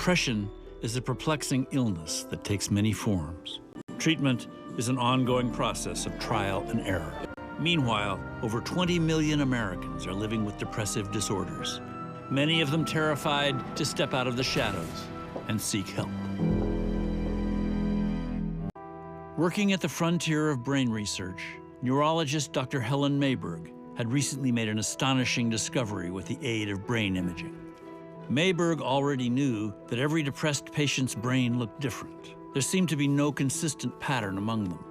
Depression is a perplexing illness that takes many forms. Treatment is an ongoing process of trial and error. Meanwhile, over 20 million Americans are living with depressive disorders, many of them terrified to step out of the shadows and seek help. Working at the frontier of brain research, neurologist Dr. Helen Mayberg had recently made an astonishing discovery with the aid of brain imaging. Mayberg already knew that every depressed patient's brain looked different. There seemed to be no consistent pattern among them.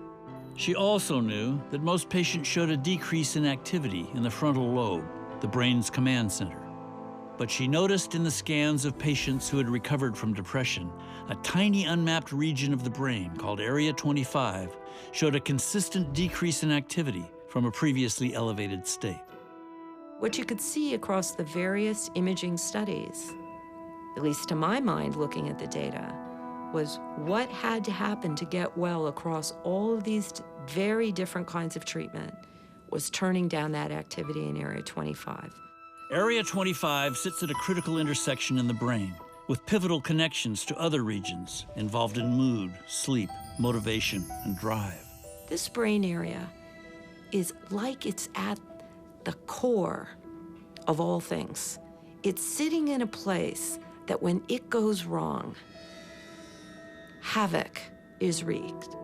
She also knew that most patients showed a decrease in activity in the frontal lobe, the brain's command center. But she noticed in the scans of patients who had recovered from depression, a tiny unmapped region of the brain called Area 25 showed a consistent decrease in activity from a previously elevated state. What you could see across the various imaging studies, at least to my mind looking at the data, was what had to happen to get well across all of these very different kinds of treatment was turning down that activity in Area 25. Area 25 sits at a critical intersection in the brain, with pivotal connections to other regions involved in mood, sleep, motivation, and drive. This brain area is like it's at the core of all things. It's sitting in a place that when it goes wrong, havoc is wreaked.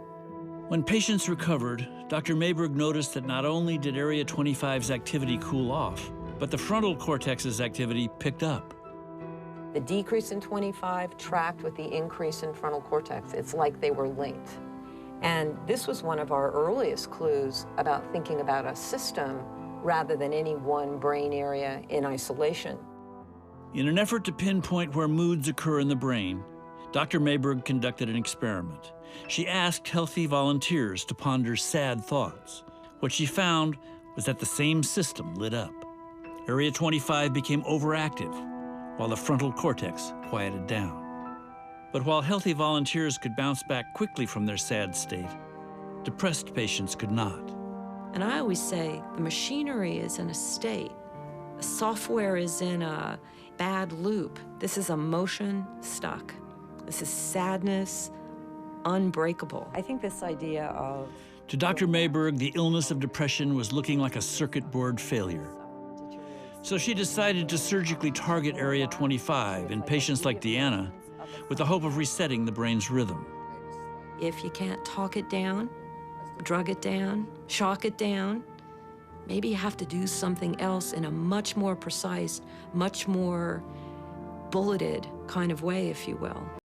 When patients recovered, Dr. Mayberg noticed that not only did Area 25's activity cool off, but the frontal cortex's activity picked up. The decrease in 25 tracked with the increase in frontal cortex. It's like they were linked. And this was one of our earliest clues about thinking about a system rather than any one brain area in isolation. In an effort to pinpoint where moods occur in the brain, Dr. Mayberg conducted an experiment. She asked healthy volunteers to ponder sad thoughts. What she found was that the same system lit up. Area 25 became overactive, while the frontal cortex quieted down. But while healthy volunteers could bounce back quickly from their sad state, depressed patients could not. And I always say the machinery is in a state. The software is in a bad loop. This is emotion stuck. This is sadness, unbreakable. I think this idea of... To Dr. Mayberg, the illness of depression was looking like a circuit board failure. So she decided to surgically target Area 25 in patients like Deanna with the hope of resetting the brain's rhythm. If you can't talk it down, drug it down, shock it down, maybe you have to do something else in a much more precise, much more bulleted kind of way, if you will.